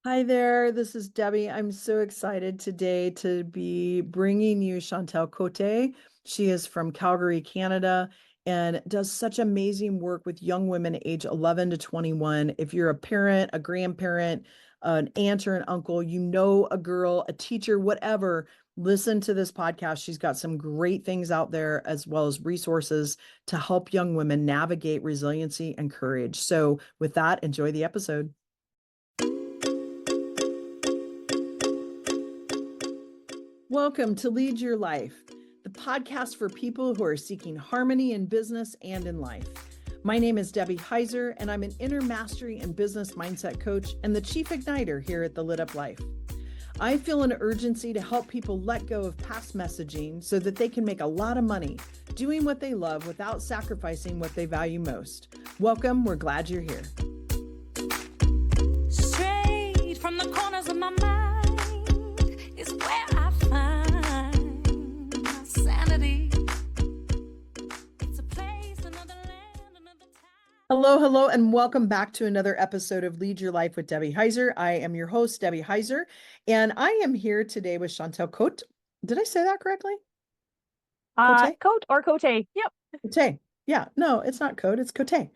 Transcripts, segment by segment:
Hi there, this is Debbie. I'm so excited today to be bringing you Chantal Côté. She is from Calgary, Canada, and does such amazing work with young women age 11 to 21. If you're a parent, a grandparent, an aunt or an uncle, you know a girl, a teacher, whatever, listen to this podcast. She's got some great things out there as well as resources to help young women navigate resiliency and courage. So, with that, enjoy the episode. Welcome to Lead Your Life, the podcast for people who are seeking harmony in business and in life. My name is Debbie Heiser, and I'm an inner mastery and business mindset coach and the chief igniter here at the Lit Up Life. I feel an urgency to help people let go of past messaging so that they can make a lot of money doing what they love without sacrificing what they value most. Welcome, we're glad you're here. Straight from the corners of my mind is where I find my sanity. It's a place, another land, another time. Hello, and welcome back to another episode of Lead Your Life with Debbie Heiser. I am your host, Debbie Heiser, and I am here today with Chantal Côté. Did I say that correctly? Côté? Coat or Cote. Yep. Côté. Yeah, no, it's not Côté, it's Côté.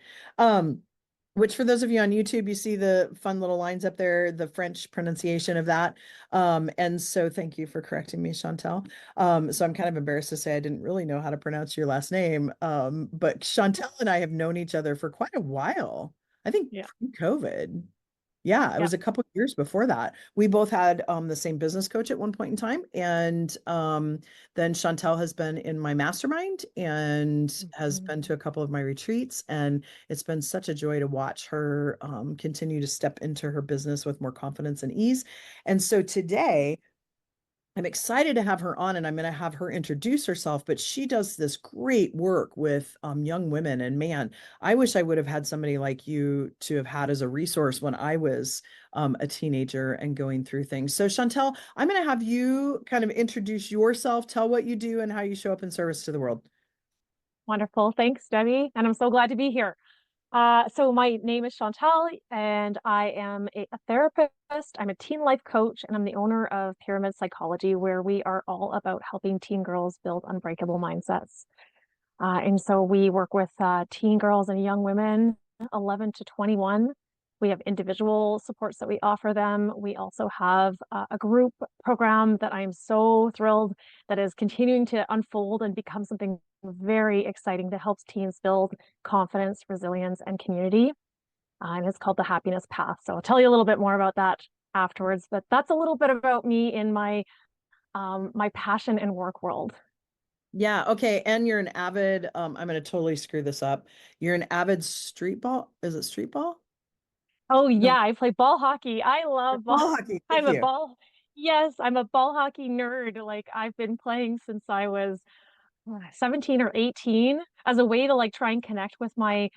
Which for those of you on YouTube, you see the fun little lines up there, the French pronunciation of that. And so thank you for correcting me, Chantal. So I'm kind of embarrassed to say I didn't really know how to pronounce your last name. But Chantal and I have known each other for quite a while. I think Yeah. pre-COVID. Yeah, it Yeah. was a couple of years before that. We both had the same business coach at one point in time. And then Chantal has been in my mastermind and has been to a couple of my retreats. And it's been such a joy to watch her continue to step into her business with more confidence and ease. And so today, I'm excited to have her on, and I'm going to have her introduce herself, but she does this great work with young women. And man, I wish I would have had somebody like you to have had as a resource when I was a teenager and going through things. So Chantal, I'm going to have you kind of introduce yourself, tell what you do and how you show up in service to the world. Wonderful. Thanks, Debbie. And I'm so glad to be here. So my name is Chantal, and I am a therapist. I'm a teen life coach, and I'm the owner of Pyramid Psychology, where we are all about helping teen girls build unbreakable mindsets. And so we work with teen girls and young women, 11 to 21. We have individual supports that we offer them. We also have a group program that I'm so thrilled that is continuing to unfold and become something very exciting that helps teens build confidence, resilience, and community. And it's called the Happiness Path. So I'll tell you a little bit more about that afterwards. But that's a little bit about me in my passion and work world. Yeah, okay. And you're an avid, I'm going to totally screw this up. You're an avid street ball. Is it street ball? Oh No, yeah, I play ball hockey. I love ball. ball hockey. I'm Thank a you. ball. Yes, I'm a ball hockey nerd. Like I've been playing since I was 17 or 18 as a way to like try and connect with my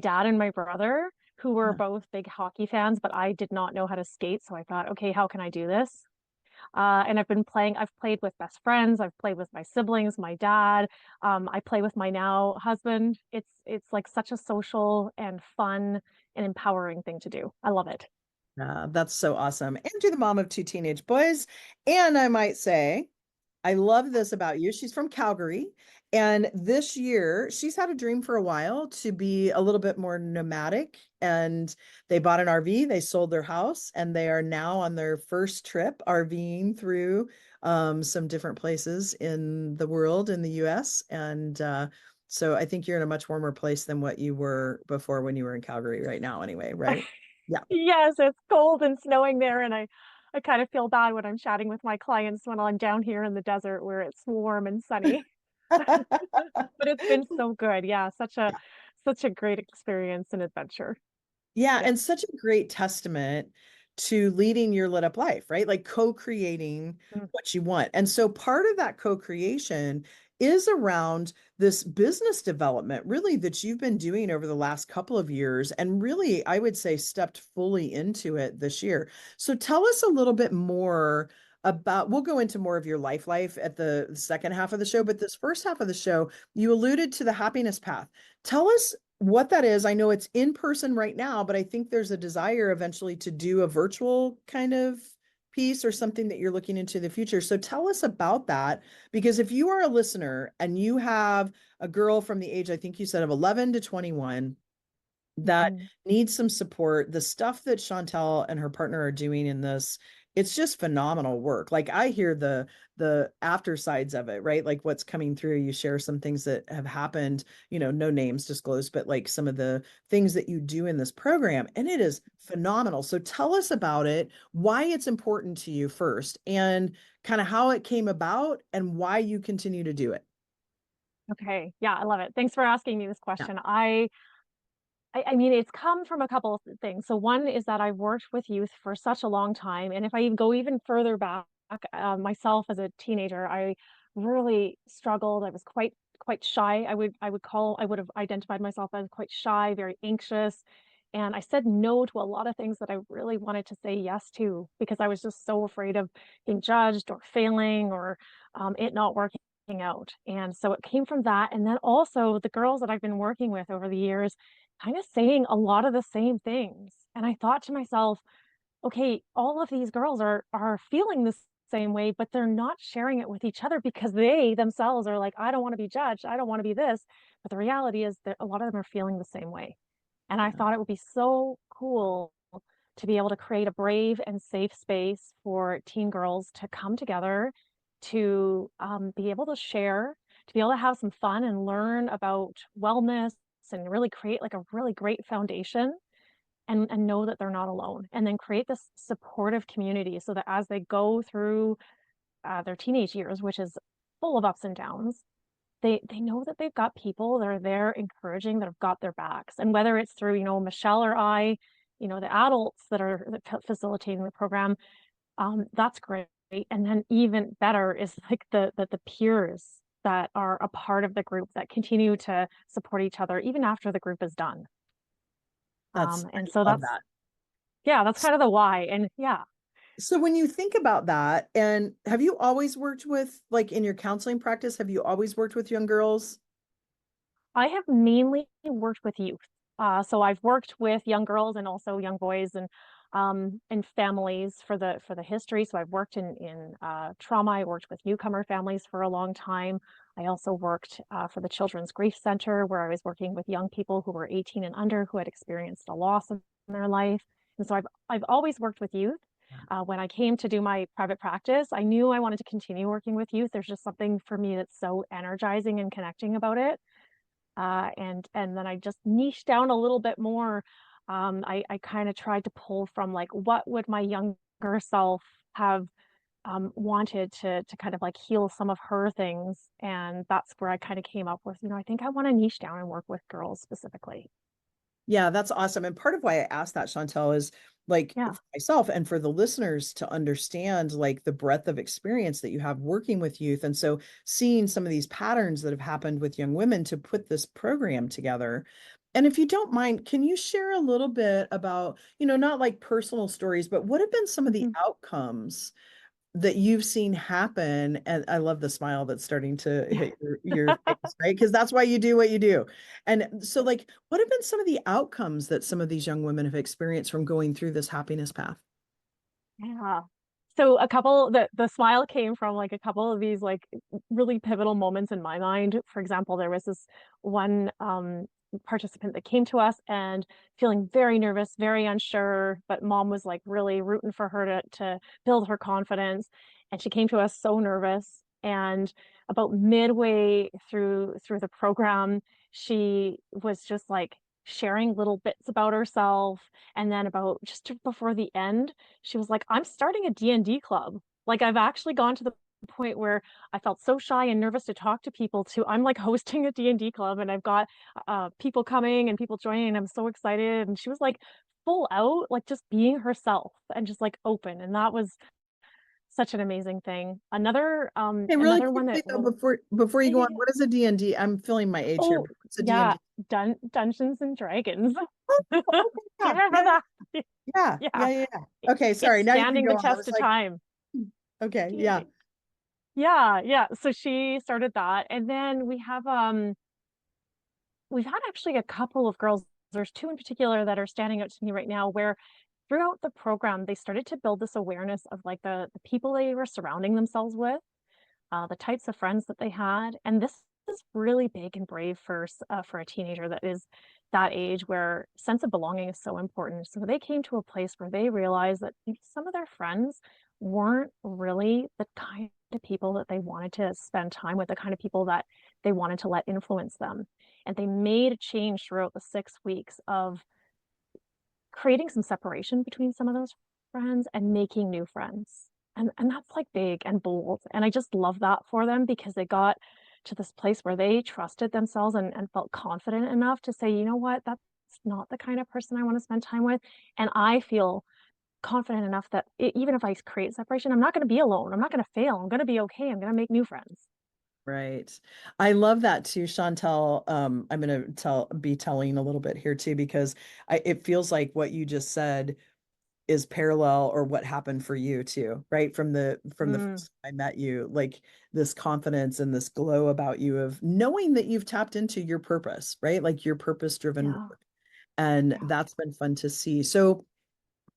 dad and my brother who were Yeah. both big hockey fans, but I did not know how to skate. So I thought, okay, how can I do this? And I've played with best friends, I've played with my siblings, my dad, I play with my now husband. It's like such a social and fun and empowering thing to do. I love it. That's so awesome. And you're the mom of two teenage boys. And I might say, I love this about you. She's from Calgary. And this year, she's had a dream for a while to be a little bit more nomadic. And they bought an RV, they sold their house, and they are now on their first trip RVing through some different places in the world, in the US. And so I think you're in a much warmer place than what you were before when you were in Calgary right now, anyway, right? Yeah. Yes, it's cold and snowing there, and I kind of feel bad when I'm chatting with my clients when I'm down here in the desert where it's warm and sunny. But it's been so good. Yeah, such a great experience and adventure. Yeah, Yeah. and such a great testament to leading your lit up life, right? Like co-creating Mm. what you want. And so part of that co-creation is around this business development, really, that you've been doing over the last couple of years. And really, I would say stepped fully into it this year. So tell us a little bit more about, we'll go into more of your life at the second half of the show, but this first half of the show, you alluded to the happiness path. Tell us what that is. I know it's in person right now, but I think there's a desire eventually to do a virtual kind of piece or something that you're looking into the future. So tell us about that, because if you are a listener and you have a girl from the age, I think you said of 11 to 21, that Mhm. needs some support. The stuff that Chantal and her partner are doing in this, it's just phenomenal work. Like I hear the after sides of it, right? Like what's coming through. You share some things that have happened, no names disclosed, but like some of the things that you do in this program, and it is phenomenal. So tell us about it, why it's important to you first, and kind of how it came about and why you continue to do it. Okay. Yeah, I love it. Thanks for asking me this Yeah. question. I mean, it's come from a couple of things. So one is that I've worked with youth for such a long time, and if I go even further back, myself as a teenager, I really struggled. I was quite shy. I would have identified myself as quite shy, very anxious, and I said no to a lot of things that I really wanted to say yes to because I was just so afraid of being judged or failing or it not working out. And so it came from that, and then also the girls that I've been working with over the years kind of saying a lot of the same things. And I thought to myself, okay, all of these girls are feeling the same way, but they're not sharing it with each other because they themselves are like, I don't want to be judged. I don't want to be this. But the reality is that a lot of them are feeling the same way. And I Yeah. thought it would be so cool to be able to create a brave and safe space for teen girls to come together, to be able to share, to be able to have some fun and learn about wellness and really create like a really great foundation and know that they're not alone. And then create this supportive community so that as they go through their teenage years, which is full of ups and downs, they know that they've got people that are there encouraging, that have got their backs. And whether it's through, Michelle or I, the adults that are facilitating the program, that's great. And then even better is like the peers that are a part of the group that continue to support each other even after the group is done. I And so love that's that. yeah, that's kind of the why. And yeah, So when you think about that, and have you always worked with, like in your counseling practice, have you always worked with young girls? I have mainly worked with youth. So I've worked with young girls and also young boys and families for the history. So I've worked in trauma. I worked with newcomer families for a long time. I also worked for the Children's Grief Center, where I was working with young people who were 18 and under who had experienced a loss in their life. And so I've always worked with youth. When I came to do my private practice, I knew I wanted to continue working with youth. There's just something for me that's so energizing and connecting about it. And then I just niched down a little bit more. I kind of tried to pull from like what would my younger self have wanted to kind of like heal some of her things, and that's where I kind of came up with, I think I want to niche down and work with girls specifically. Yeah, that's awesome. And part of why I asked that, Chantel, is like Yeah. for myself and for the listeners to understand like the breadth of experience that you have working with youth. And so seeing some of these patterns that have happened with young women to put this program together. And if you don't mind, can you share a little bit about, not like personal stories, but what have been some of the Mhm. outcomes that you've seen happen? And I love the smile that's starting to hit your face, right? Because that's why you do what you do. And so like, what have been some of the outcomes that some of these young women have experienced from going through this happiness path? Yeah. So the smile came from like a couple of these like really pivotal moments in my mind. For example, there was this one participant that came to us and feeling very nervous, very unsure, but mom was like really rooting for her to build her confidence. And she came to us so nervous. And about midway through the program, she was just like sharing little bits about herself. And then about just before the end, she was like, I'm starting a D&D club. Like I've actually gone to the point where I felt so shy and nervous to talk to people to I'm like hosting a D&D club, and I've got people coming and people joining, and I'm so excited. And she was like full out, like just being herself and just like open. And that was such an amazing thing. Hey, really Another one quickly that though, really before you yeah, go yeah, on, yeah. what is a D&D? I'm feeling my age here, Oh but what's a yeah, D&D? Dungeons and Dragons. Oh, okay, Do you yeah, remember yeah, that? yeah, yeah, Yeah. yeah, yeah. Okay, It's sorry. Now you can standing go the on. I test was of like, time. okay, yeah. D&D. Yeah, yeah. So she started that. And then we have we've had actually a couple of girls, there's two in particular that are standing out to me right now, where throughout the program, they started to build this awareness of like the people they were surrounding themselves with, the types of friends that they had. And this is really big and brave for a teenager that is that age, where sense of belonging is so important. So they came to a place where they realized that maybe some of their friends weren't really the kind of people that they wanted to spend time with, the kind of people that they wanted to let influence them. And they made a change throughout the 6 weeks of creating some separation between some of those friends and making new friends. And that's like big and bold. And I just love that for them, because they got to this place where they trusted themselves and felt confident enough to say, you know what, that's not the kind of person I want to spend time with. And I feel confident enough that even if I create separation, I'm not going to be alone. I'm not going to fail. I'm going to be okay. I'm going to make new friends. Right. I love that too, Chantal. I'm going to be telling a little bit here too, because it feels like what you just said is parallel, or what happened for you too, right? From the Mm, first time I met you, like this confidence and this glow about you of knowing that you've tapped into your purpose, right? Like your purpose driven yeah. work. And Yeah. that's been fun to see. So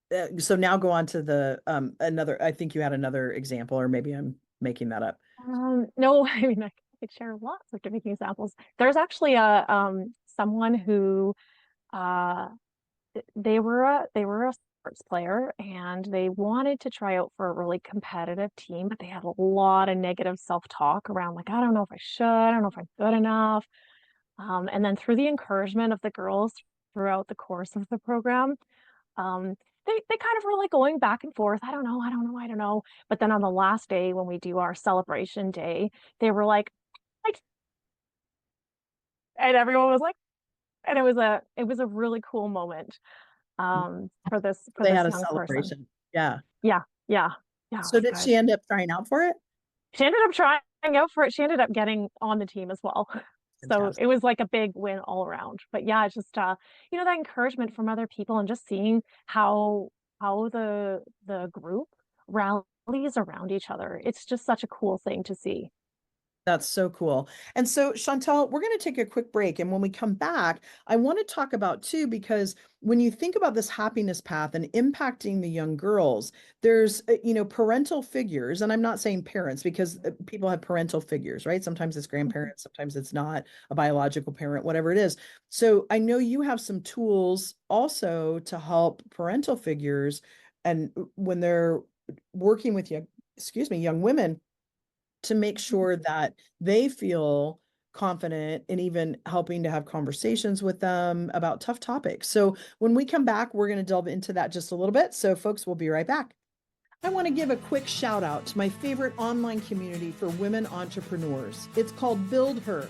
now go on to the another, I think you had another example, or maybe I'm making that up. No, I mean, I could share lots of different examples. There's actually a someone who uh they were a sports player, and they wanted to try out for a really competitive team, but they had a lot of negative self-talk around, like, I don't know if I should, I don't know if I'm good enough. And then through the encouragement of the girls throughout the course of the program, um, they kind of were like going back and forth. I don't know, I don't know, I don't know. But then on the last day, when we do our celebration day, they were like, and everyone was like, and it was a really cool moment for They this had a young person. celebration. Yeah. Yeah, yeah, yeah, it So was did good. she end up trying out for it? She ended up trying out for it. She ended up getting on the team as well. So Fantastic. it was like a big win all around. But yeah, it's just that encouragement from other people, and just seeing how the group rallies around each other. It's just such a cool thing to see. That's so cool. And so, Chantal, we're going to take a quick break. And when we come back, I want to talk about too, because when you think about this happiness path and impacting the young girls, there's, parental figures. And I'm not saying parents, because people have parental figures, right? Sometimes it's Mhm. grandparents, sometimes it's not a biological parent, whatever it is. So I know you have some tools also to help parental figures. And when they're working with young women, to make sure that they feel confident in even helping to have conversations with them about tough topics. So when we come back, we're going to delve into that just a little bit. So, folks, we'll be right back. I want to give a quick shout out to my favorite online community for women entrepreneurs. It's called Build Her.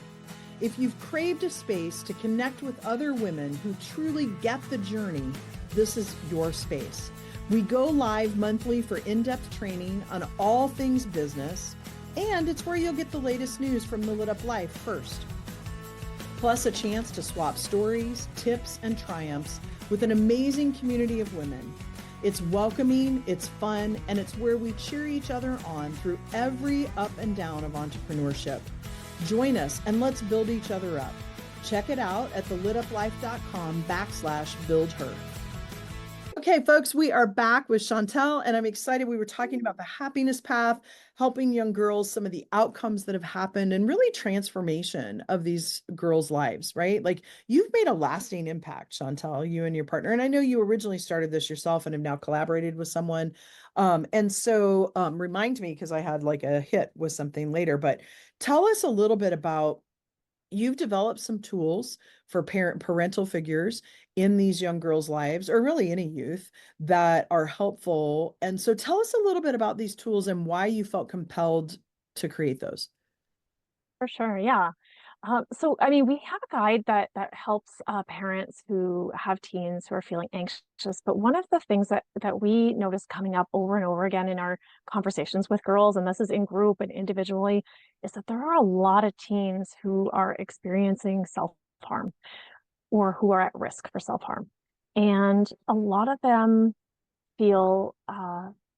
If you've craved a space to connect with other women who truly get the journey, this is your space. We go live monthly for in-depth training on all things business, and it's where you'll get the latest news from the Lit Up Life first. Plus a chance to swap stories, tips, and triumphs with an amazing community of women. It's welcoming, it's fun, and it's where we cheer each other on through every up and down of entrepreneurship. Join us and let's build each other up. Check it out at thelituplife.com/buildher. Okay, folks, we are back with Chantal, and I'm excited. We were talking about the happiness path, helping young girls, some of the outcomes that have happened, and really transformation of these girls' lives, right? Like you've made a lasting impact, Chantal, you and your partner. And I know you originally started this yourself and have now collaborated with someone. Remind me, because I had like a hit with something later, but tell us a little bit about, you've developed some tools for parental figures in these young girls' lives, or really any youth, that are helpful. And so tell us a little bit about these tools and why you felt compelled to create those. For sure, yeah. So, I mean, we have a guide that helps parents who have teens who are feeling anxious. But one of the things that we notice coming up over and over again in our conversations with girls, and this is in group and individually, is that there are a lot of teens who are experiencing self-harm, or who are at risk for self-harm. And a lot of them feel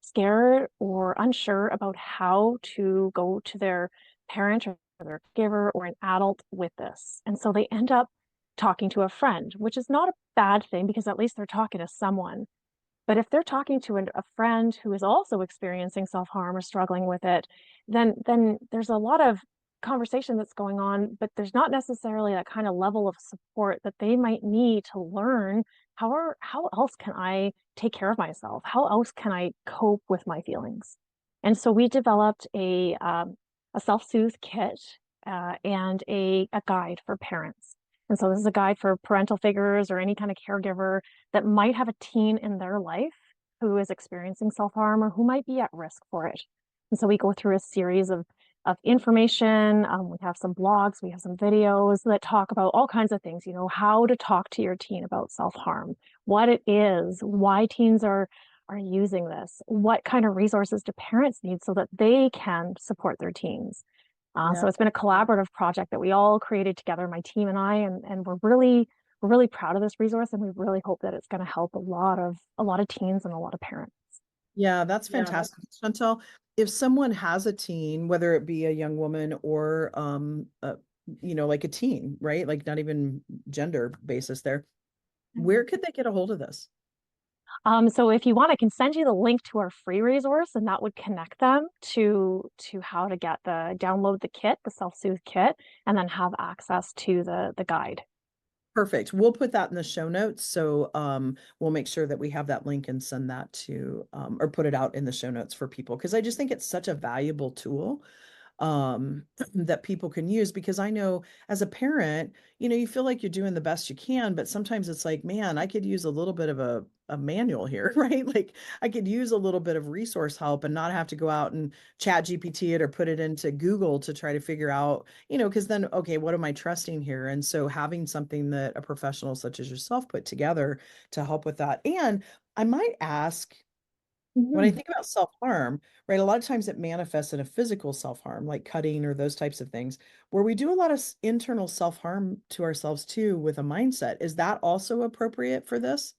scared or unsure about how to go to their parent or their giver or an adult with this. And so they end up talking to a friend, which is not a bad thing because at least they're talking to someone. But if they're talking to a friend who is also experiencing self-harm or struggling with it, then there's a lot of conversation that's going on, but there's not necessarily that kind of level of support that they might need to learn how else can I take care of myself? How else can I cope with my feelings? And so we developed a self-soothe kit and a guide for parents. And so this is a guide for parental figures or any kind of caregiver that might have a teen in their life who is experiencing self-harm or who might be at risk for it. And so we go through a series of information. We have some blogs, we have some videos that talk about all kinds of things, how to talk to your teen about self-harm, what it is, why teens are using this, what kind of resources do parents need so that they can support their teens. So it's been a collaborative project that we all created together, my team and I, and we're really proud of this resource, and we really hope that it's going to help a lot of teens and a lot of parents. Yeah, that's fantastic. Chantal, if someone has a teen, whether it be a young woman or like a teen, right? Like not even gender basis there, where could they get a hold of this? So if you want, I can send you the link to our free resource, and that would connect them to how to download the kit, the self-soothe kit, and then have access to the guide. Perfect. We'll put that in the show notes. So we'll make sure that we have that link and send that to or put it out in the show notes for people because I just think it's such a valuable tool that people can use because I know as a parent, you feel like you're doing the best you can, but sometimes it's like, man, I could use a little bit of a manual here, right? Like I could use a little bit of resource help and not have to go out and chat GPT it or put it into Google to try to figure out, because then, okay, what am I trusting here? And so having something that a professional such as yourself put together to help with that. And I might ask, when I think about self-harm, right, a lot of times it manifests in a physical self-harm, like cutting or those types of things, where we do a lot of internal self-harm to ourselves too with a mindset. Is that also appropriate for this?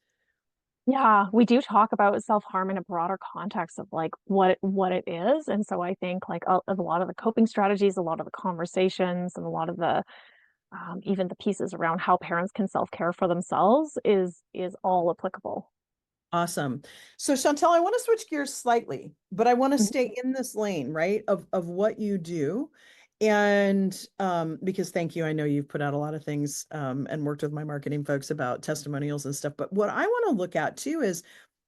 Yeah, we do talk about self-harm in a broader context of like what it is. And so I think like a lot of the coping strategies, a lot of the conversations, and a lot of the even the pieces around how parents can self-care for themselves is all applicable. Awesome. So Chantel, I want to switch gears slightly, but I want to Mhm. stay in this lane, right, of what you do. And because thank you, I know you've put out a lot of things and worked with my marketing folks about testimonials and stuff. But what I want to look at too is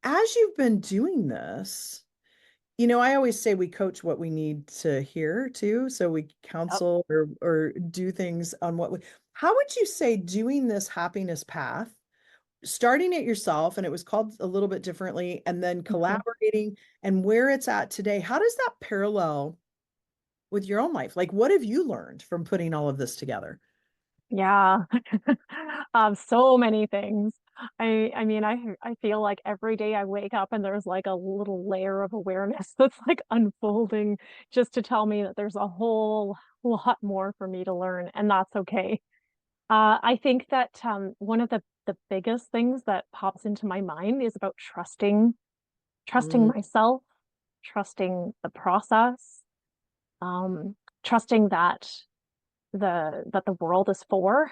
as you've been doing this, I always say we coach what we need to hear too. So we Yep. counsel or do things on how would you say doing this happiness path? Starting it yourself and it was called a little bit differently and then Mhm. collaborating and where it's at today, how does that parallel with your own life? Like what have you learned from putting all of this together? Yeah. So many things. I mean, I feel like every day I wake up and there's like a little layer of awareness that's like unfolding just to tell me that there's a whole lot more for me to learn, and that's okay. I think that one of the biggest things that pops into my mind is about trusting Mm, myself, trusting the process, um, trusting that the world is for.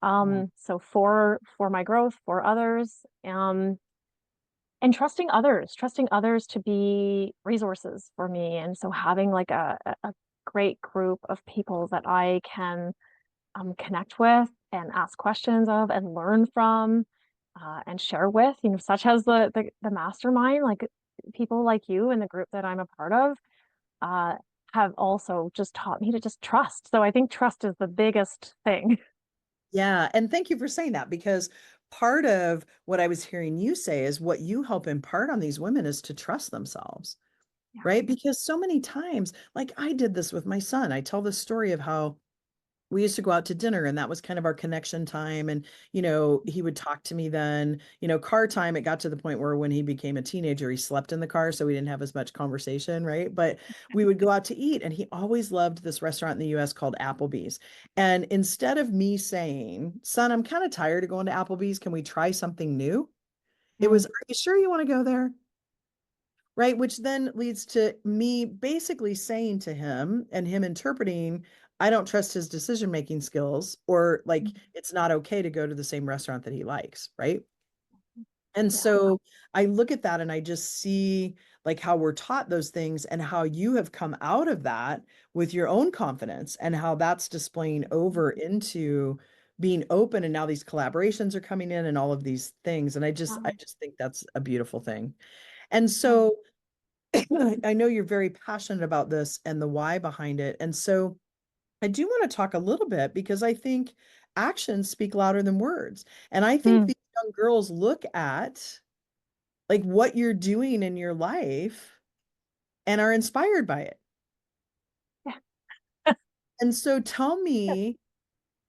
yeah. So for my growth, for others, and trusting others to be resources for me. And so having like a great group of people that I can connect with and ask questions of and learn from and share with, such as the mastermind, like people like you and the group that I'm a part of, uh, have also just taught me to just trust. So I think trust is the biggest thing. Yeah. And thank you for saying that because part of what I was hearing you say is what you help impart on these women is to trust themselves, Yeah. right? Because so many times, like I did this with my son, I tell the story of how we used to go out to dinner and that was kind of our connection time. And, he would talk to me then, car time, it got to the point where when he became a teenager, he slept in the car. So we didn't have as much conversation, right? But we would go out to eat and he always loved this restaurant in the US called Applebee's. And instead of me saying, son, I'm kind of tired of going to Applebee's. Can we try something new? It Mm. was, are you sure you want to go there? Right. Which then leads to me basically saying to him and him interpreting, I don't trust his decision-making skills, or like Mhm. it's not okay to go to the same restaurant that he likes, right? And Yeah. so I look at that and I just see like how we're taught those things and how you have come out of that with your own confidence and how that's displaying over into being open, and now these collaborations are coming in and all of these things. And I Yeah. just think that's a beautiful thing. And Yeah. so I know you're very passionate about this and the why behind it. And so I do want to talk a little bit because I think actions speak louder than words. And I think Mm. these young girls look at like what you're doing in your life and are inspired by it. Yeah. And so tell me,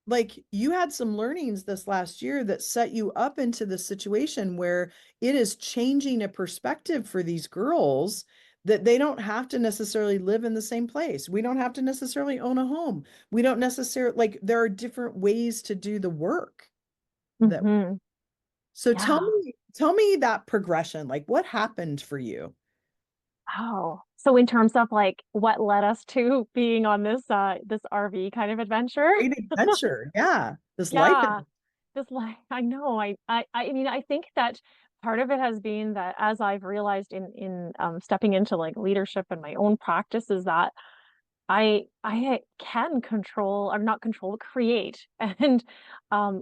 like you had some learnings this last year that set you up into the situation where it is changing a perspective for these girls, that they don't have to necessarily live in the same place. We don't have to necessarily own a home. We don't necessarily, like there are different ways to do the work that. Hmm. So Yeah. tell me that progression, like what happened for you? Oh, so in terms of like what led us to being on this RV kind of adventure? Great adventure. Yeah. This life. Yeah. Just like I know, I mean, I think that part of it has been that as I've realized in stepping into like leadership in my own practice is that I can control or not control, but create and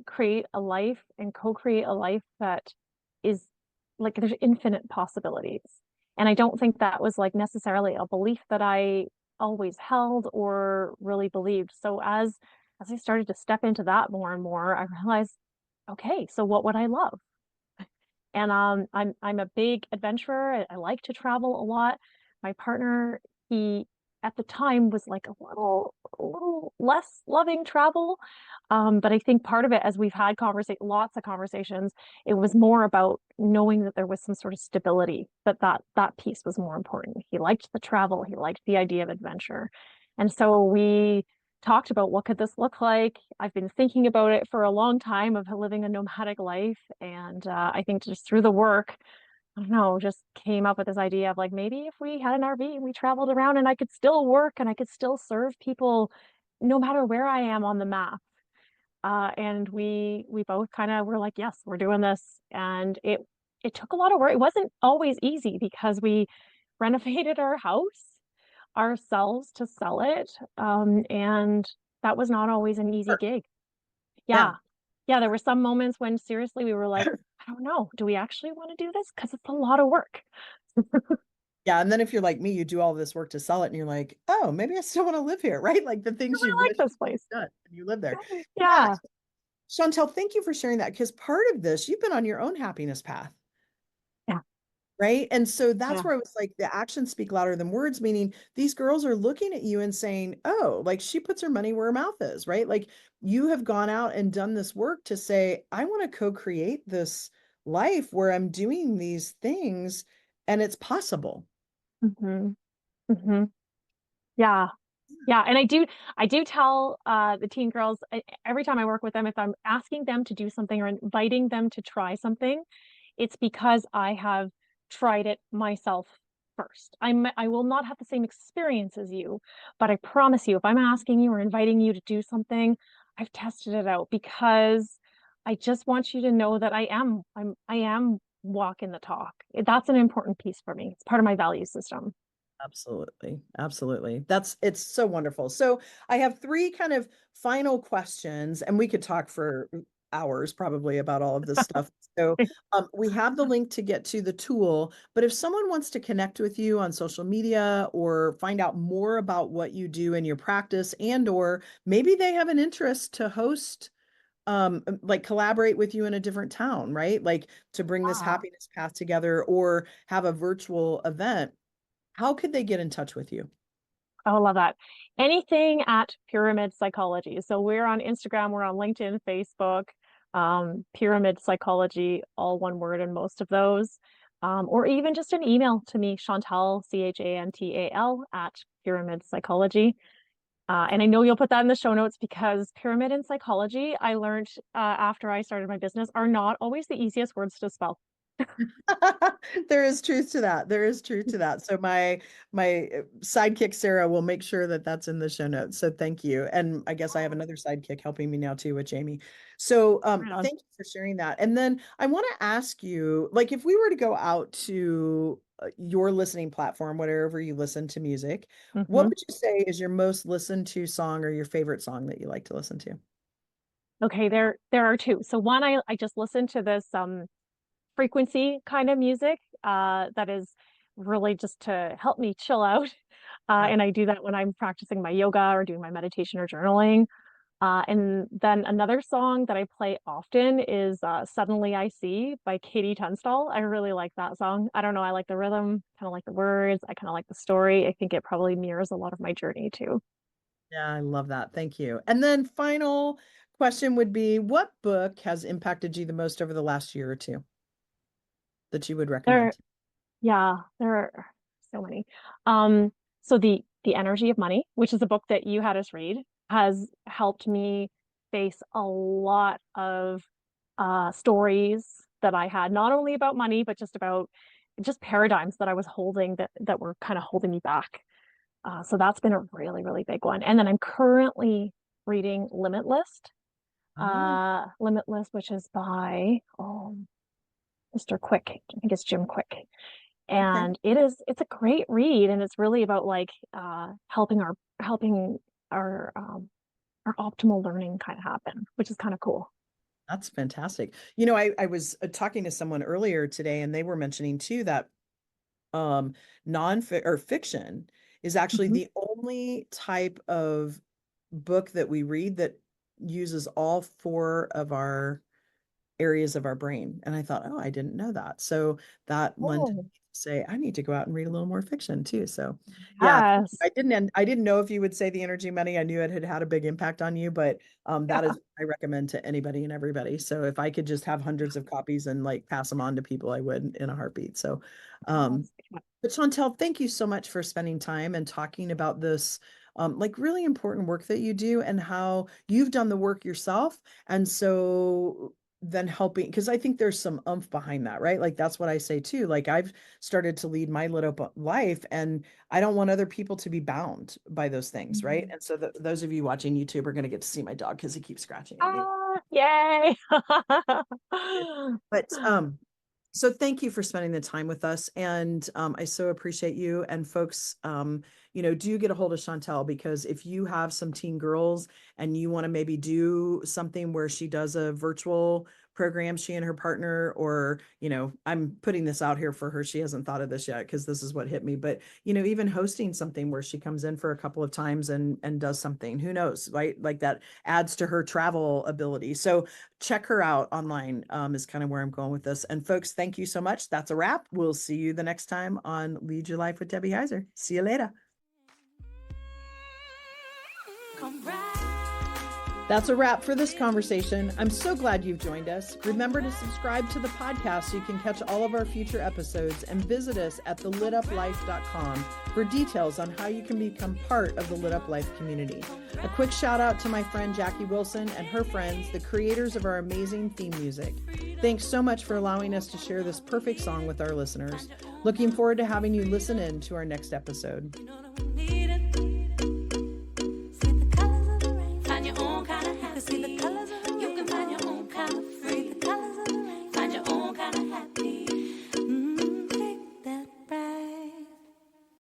create a life and co-create a life that is like there's infinite possibilities. And I don't think that was like necessarily a belief that I always held or really believed. So as I started to step into that more and more, I realized, okay, so what would I love? And I'm a big adventurer. I like to travel a lot. My partner, he at the time was like a little less loving travel. But I think part of it, as we've had lots of conversations, it was more about knowing that there was some sort of stability, that piece was more important. He liked the travel, he liked the idea of adventure. And so we talked about what could this look like. I've been thinking about it for a long time of living a nomadic life, and I think just through the work, I don't know, just came up with this idea of like maybe if we had an RV and we traveled around and I could still work and I could still serve people no matter where I am on the map. And we both kind of were like, yes, we're doing this, and it took a lot of work. It wasn't always easy because we renovated our house ourselves to sell it. And that was not always an easy Sure. gig. Yeah. Yeah. Yeah. There were some moments when seriously we were like, I don't know, do we actually want to do this? Because it's a lot of work. Yeah. And then if you're like me, you do all this work to sell it and you're like, oh, maybe I still want to live here, right? Like the I things you really like wish this you place. had done and you live there. Yeah. Yeah. Chantel, thank you for sharing that, because part of this, you've been on your own happiness path. Yeah. Right. And so that's Yeah. where I was like, the actions speak louder than words, meaning these girls are looking at you and saying, oh, like she puts her money where her mouth is, right? Like you have gone out and done this work to say, I want to co-create this life where I'm doing these things and it's possible. Hmm. Hmm. Yeah. Yeah, and I do tell the teen girls every time I work with them, if I'm asking them to do something or inviting them to try something, it's because I have tried it myself first. I will not have the same experience as you, but I promise you, if I'm asking you or inviting you to do something, I've tested it out because I just want you to know that I am walking the talk. That's an important piece for me. It's part of my value system. Absolutely. Absolutely. It's so wonderful. So I have three kind of final questions, and we could talk for hours probably about all of this stuff. So we have the link to get to the tool, but if someone wants to connect with you on social media or find out more about what you do in your practice, and or maybe they have an interest to host, like collaborate with you in a different town, right? Like to bring this Yeah. happiness path together or have a virtual event, how could they get in touch with you? I love that. Anything at Pyramid Psychology. So we're on Instagram, we're on LinkedIn, Facebook, Pyramid Psychology, all one word in most of those. Or even just an email to me, Chantal, Chantal at Pyramid Psychology. And I know you'll put that in the show notes because pyramid and psychology, I learned after I started my business, are not always the easiest words to spell. There is truth to that. There is truth to that. So my sidekick Sarah will make sure that that's in the show notes. So thank you. And I guess I have another sidekick helping me now too with Jamie. So Right on. thank you for sharing that. And then I want to ask you, like, if we were to go out to your listening platform, whatever you listen to music, what Hmm. would you say is your most listened to song or your favorite song that you like to listen to? Okay, there are two. So one, I just listened to this frequency kind of music that is really just to help me chill out. Yeah. And I do that when I'm practicing my yoga or doing my meditation or journaling. And then another song that I play often is Suddenly I See by Katie Tunstall. I really like that song. I don't know, I like the rhythm, kind of like the words, I kind of like the story. I think it probably mirrors a lot of my journey too. Yeah, I love that. Thank you. And then final question would be, what book has impacted you the most over the last year or two that you would There, recommend? yeah, there are so many. Um, so the Energy of Money, which is a book that you had us read, has helped me face a lot of stories that I had, not only about money, but just about just paradigms that I was holding that were kind of holding me back. So that's been a really, really big one. And then I'm currently reading Oh, Limitless, which is by Mr. Quick. I think it's Jim Quick. okay. And it's a great read, and it's really about like helping our optimal learning kind of happen, which is kind of cool. That's fantastic. I was talking to someone earlier today and they were mentioning too that non or fiction is actually Mhm. the only type of book that we read that uses all four of our areas of our brain. And I thought, oh, I didn't know that. So that led me Oh, to say, I need to go out and read a little more fiction too. So yeah, yes. I didn't know if you would say the energy money. I knew it had had a big impact on you, but that is I recommend to anybody and everybody. So if I could just have hundreds of copies and like pass them on to people, I would in a heartbeat. So um Yeah. but Chantel, thank you so much for spending time and talking about this, like really important work that you do and how you've done the work yourself. And so then helping, because I think there's some umph behind that, right? Like that's what I say too. Like I've started to lead my lit up life and I don't want other people to be bound by those things, right? Mhm. And so those of you watching YouTube are going to get to see my dog because he keeps scratching at me. Yay. But so thank you for spending the time with us. And I so appreciate you. And folks, do get a hold of Chantel because if you have some teen girls and you want to maybe do something where she does a virtual program, she and her partner, or, I'm putting this out here for her. She hasn't thought of this yet because this is what hit me. But, even hosting something where she comes in for a couple of times and does something, who knows, right? Like that adds to her travel ability. So check her out online, is kind of where I'm going with this. And folks, thank you so much. That's a wrap. We'll see you the next time on Lead Your Life with Debbie Heiser. See you later. Come right. That's a wrap for this conversation. I'm so glad you've joined us. Remember to subscribe to the podcast so you can catch all of our future episodes and visit us at thelituplife.com for details on how you can become part of the Lit Up Life community. A quick shout out to my friend Jackie Wilson and her friends, the creators of our amazing theme music. Thanks so much for allowing us to share this perfect song with our listeners. Looking forward to having you listen in to our next episode. You know that we need